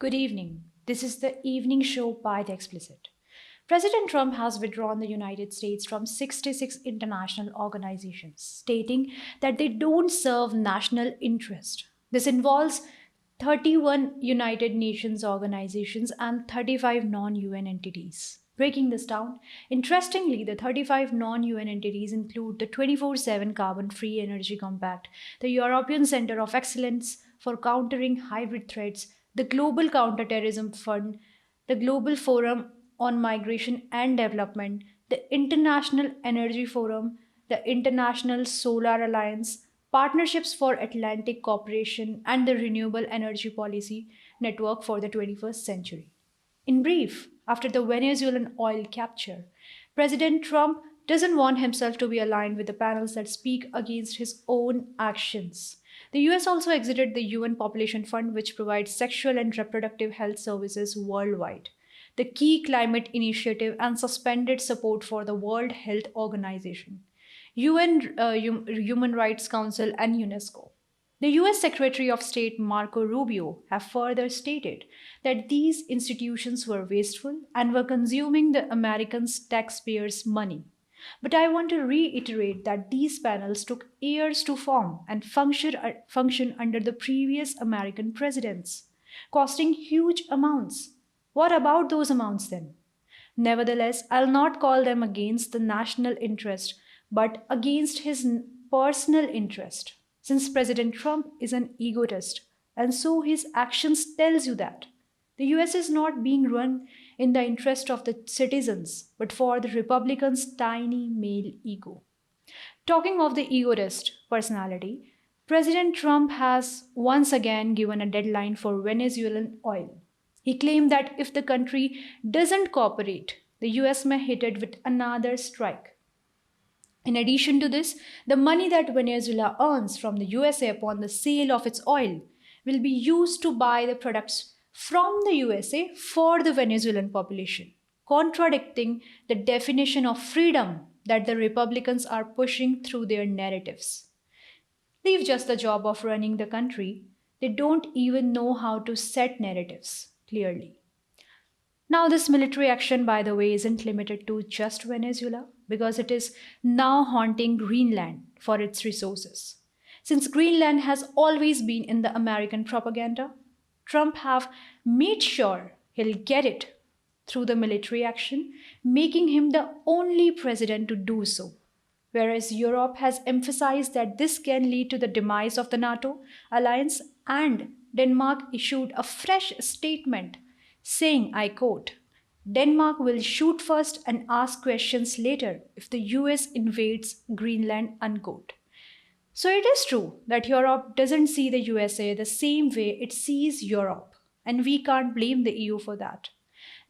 Good evening. This is the evening show by the Explicit. President Trump has withdrawn the United States from 66 international organizations, stating that they don't serve national interest. This involves 31 United Nations organizations and 35 non UN entities. Breaking this down, interestingly, the 35 non UN entities include the 24/7 Carbon Free Energy Compact, the European Center of Excellence for Countering Hybrid Threats, the Global Counterterrorism Fund, the Global Forum on Migration and Development, the International Energy Forum, the International Solar Alliance, Partnerships for Atlantic Cooperation, and the Renewable Energy Policy Network for the 21st Century. In brief, after the Venezuelan oil capture, President Trump doesn't want himself to be aligned with the panels that speak against his own actions. The US also exited the UN Population Fund, which provides sexual and reproductive health services worldwide, the key climate initiative, and suspended support for the World Health Organization, Human Rights Council, and UNESCO. The US Secretary of State Marco Rubio have further stated that these institutions were wasteful and were consuming the American taxpayers' money. But I want to reiterate that these panels took years to form and function under the previous American presidents, costing huge amounts. What about those amounts then? Nevertheless, I'll not call them against the national interest, but against his personal interest, since President Trump is an egotist, and so his actions tells you that. The US is not being run in the interest of the citizens, but for the Republicans' tiny male ego. Talking of the egotist personality, President Trump has once again given a deadline for Venezuelan oil. He claimed that if the country doesn't cooperate, the US may hit it with another strike. In addition to this, the money that Venezuela earns from the USA upon the sale of its oil will be used to buy the products from the USA for the Venezuelan population, contradicting the definition of freedom that the Republicans are pushing through their narratives. Leave just the job of running the country, they don't even know how to set narratives clearly. Now, this military action, by the way, isn't limited to just Venezuela because it is now haunting Greenland for its resources. Since Greenland has always been in the American propaganda, Trump have made sure he'll get it through the military action, making him the only president to do so. Whereas Europe has emphasized that this can lead to the demise of the NATO alliance, and Denmark issued a fresh statement saying, I quote, Denmark will shoot first and ask questions later if the US invades Greenland, unquote. So it is true that Europe doesn't see the USA the same way it sees Europe, and we can't blame the EU for that.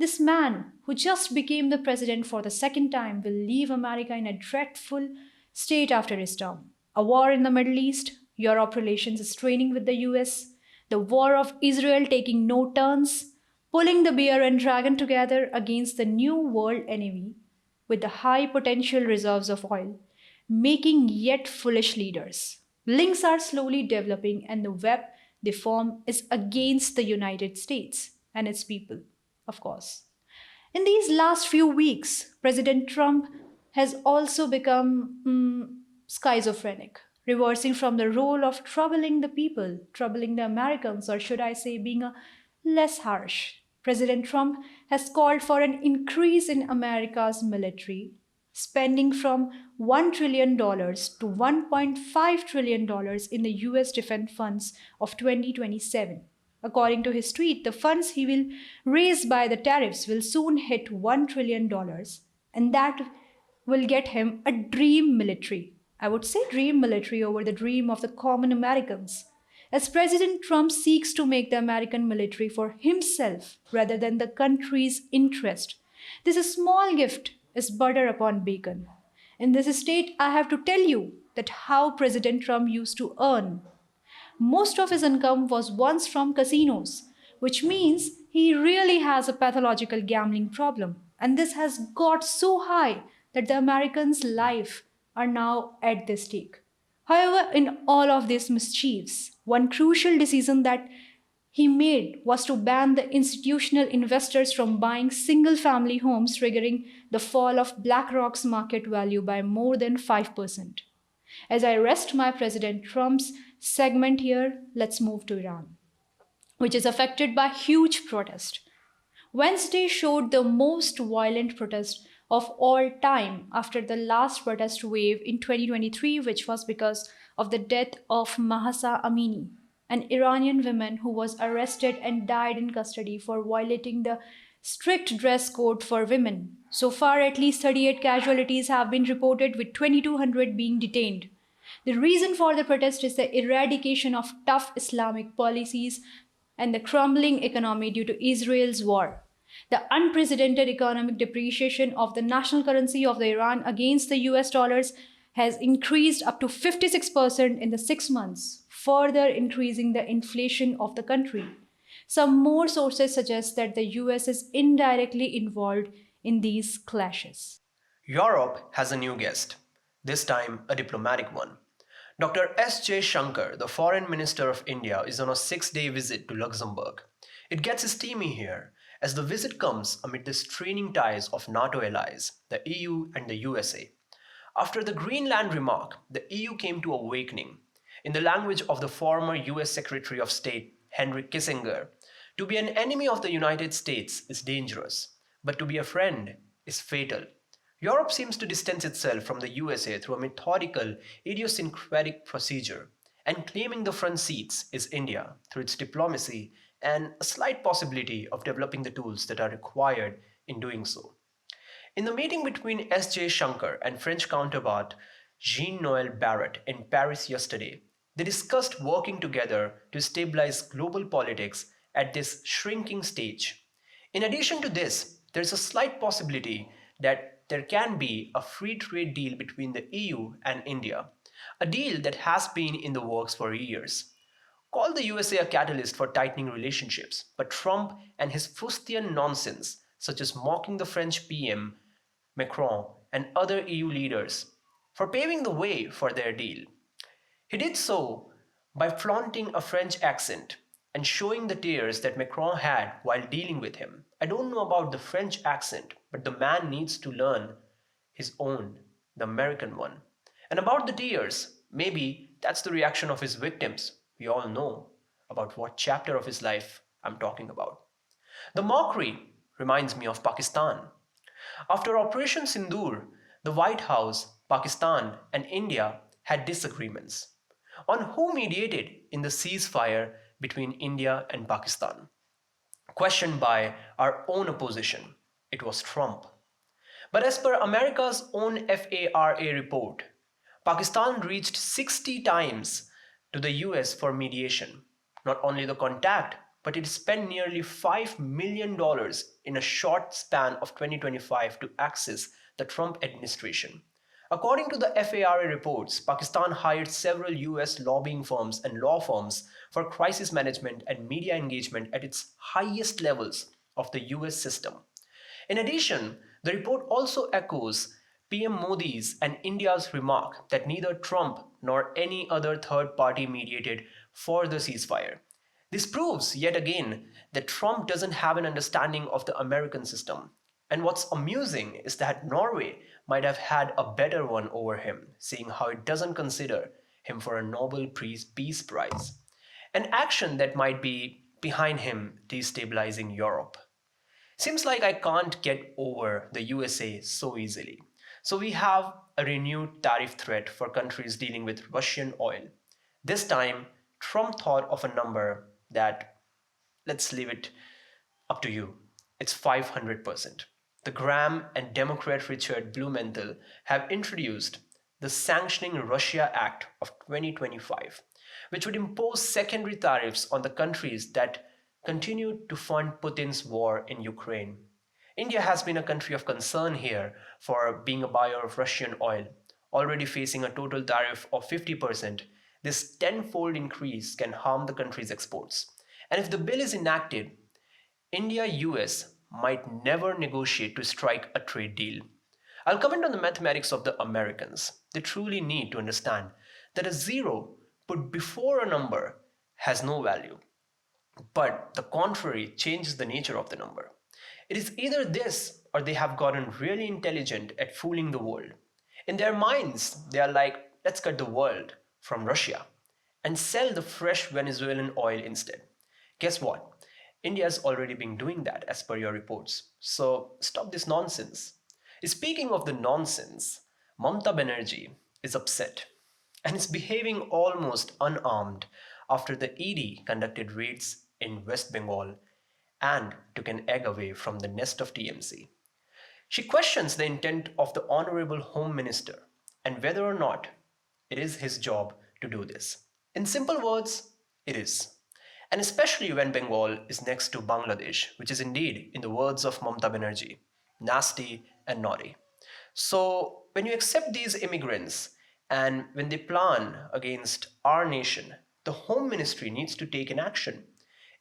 This man, who just became the president for the second time, will leave America in a dreadful state after his term. A war in the Middle East, Europe relations straining with the US, the war of Israel taking no turns, pulling the bear and dragon together against the new world enemy with the high potential reserves of oil, making yet foolish leaders. Links are slowly developing, and the web they form is against the United States and its people, of course. In these last few weeks, President Trump has also become schizophrenic, reversing from the role of troubling the people, troubling the Americans, or should I say, being a less harsh. President Trump has called for an increase in America's military spending from $1 trillion to $1.5 trillion in the US defense funds of 2027. According to his tweet, the funds he will raise by the tariffs will soon hit $1 trillion, and that will get him a dream military. I would say dream military over the dream of the common Americans, as President Trump seeks to make the American military for himself rather than the country's interest. This small gift is butter upon bacon. In this state, I have to tell you that how President Trump used to earn. Most of his income was once from casinos, which means he really has a pathological gambling problem. And this has got so high that the Americans' life are now at the stake. However, in all of these mischiefs, one crucial decision that he made was to ban the institutional investors from buying single family homes, triggering the fall of BlackRock's market value by more than 5%. As I rest my President Trump's segment here, let's move to Iran, which is affected by huge protest. Wednesday showed the most violent protest of all time after the last protest wave in 2023, which was because of the death of Mahsa Amini, an Iranian woman who was arrested and died in custody for violating the strict dress code for women. So far, at least 38 casualties have been reported, with 2,200 being detained. The reason for the protest is the eradication of tough Islamic policies and the crumbling economy due to Israel's war. The unprecedented economic depreciation of the national currency of the Iran against the US dollars has increased up to 56% in the 6 months, further increasing the inflation of the country. Some more sources suggest that the US is indirectly involved in these clashes. Europe has a new guest, this time a diplomatic one. Dr. S. Jaishankar, the Foreign Minister of India, is on a 6-day visit to Luxembourg. It gets steamy here, as the visit comes amid the straining ties of NATO allies, the EU and the USA. After the Greenland remark, the EU came to awakening. In the language of the former US Secretary of State, Henry Kissinger, to be an enemy of the United States is dangerous, but to be a friend is fatal. Europe seems to distance itself from the USA through a methodical, idiosyncratic procedure, and claiming the front seats is India through its diplomacy and a slight possibility of developing the tools that are required in doing so. In the meeting between S.J. Shankar and French counterpart Jean-Noel Barrot in Paris yesterday, they discussed working together to stabilize global politics at this shrinking stage. In addition to this, there is a slight possibility that there can be a free trade deal between the EU and India, a deal that has been in the works for years. Call the USA a catalyst for tightening relationships, but Trump and his Faustian nonsense, such as mocking the French PM Macron and other EU leaders for paving the way for their deal. He did so by flaunting a French accent and showing the tears that Macron had while dealing with him. I don't know about the French accent, but the man needs to learn his own, the American one. And about the tears, maybe that's the reaction of his victims. We all know about what chapter of his life I'm talking about. The mockery reminds me of Pakistan. After Operation Sindoor, the White House, Pakistan, and India had disagreements on who mediated in the ceasefire between India and Pakistan. Questioned by our own opposition, it was Trump. But as per America's own FARA report, Pakistan reached 60 times to the US for mediation. Not only the contact, but it spent nearly $5 million in a short span of 2025 to access the Trump administration. According to the FARA reports, Pakistan hired several US lobbying firms and law firms for crisis management and media engagement at its highest levels of the US system. In addition, the report also echoes PM Modi's and India's remark that neither Trump nor any other third party mediated for the ceasefire. This proves yet again that Trump doesn't have an understanding of the American system. And what's amusing is that Norway might have had a better one over him, seeing how it doesn't consider him for a Nobel Peace Prize. An action that might be behind him destabilizing Europe. Seems like I can't get over the USA so easily. So we have a renewed tariff threat for countries dealing with Russian oil. This time, Trump thought of a number that, let's leave it up to you. It's 500%. The Graham and Democrat Richard Blumenthal have introduced the Sanctioning Russia Act of 2025, which would impose secondary tariffs on the countries that continue to fund Putin's war in Ukraine. India has been a country of concern here for being a buyer of Russian oil, already facing a total tariff of 50%. This tenfold increase can harm the country's exports. And if the bill is enacted, India-US might never negotiate to strike a trade deal. I'll comment on the mathematics of the Americans. They truly need to understand that a zero put before a number has no value. But the contrary changes the nature of the number. It is either this or they have gotten really intelligent at fooling the world. In their minds, they are like, let's cut the world from Russia and sell the fresh Venezuelan oil instead. Guess what? India has already been doing that as per your reports. So stop this nonsense. Speaking of the nonsense, Mamata Banerjee is upset and is behaving almost unarmed after the ED conducted raids in West Bengal and took an egg away from the nest of TMC. She questions the intent of the Honorable Home Minister and whether or not it is his job to do this. In simple words, it is. And especially when Bengal is next to Bangladesh, which is indeed, in the words of Mamata Banerjee, nasty and naughty. So, when you accept these immigrants and when they plan against our nation, the Home Ministry needs to take an action,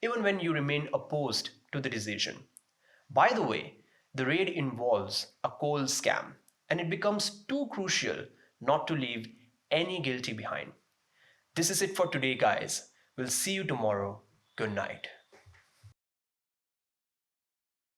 even when you remain opposed to the decision. By the way, the raid involves a coal scam, and it becomes too crucial not to leave any guilty behind. This is it for today, guys. We'll see you tomorrow. Good night.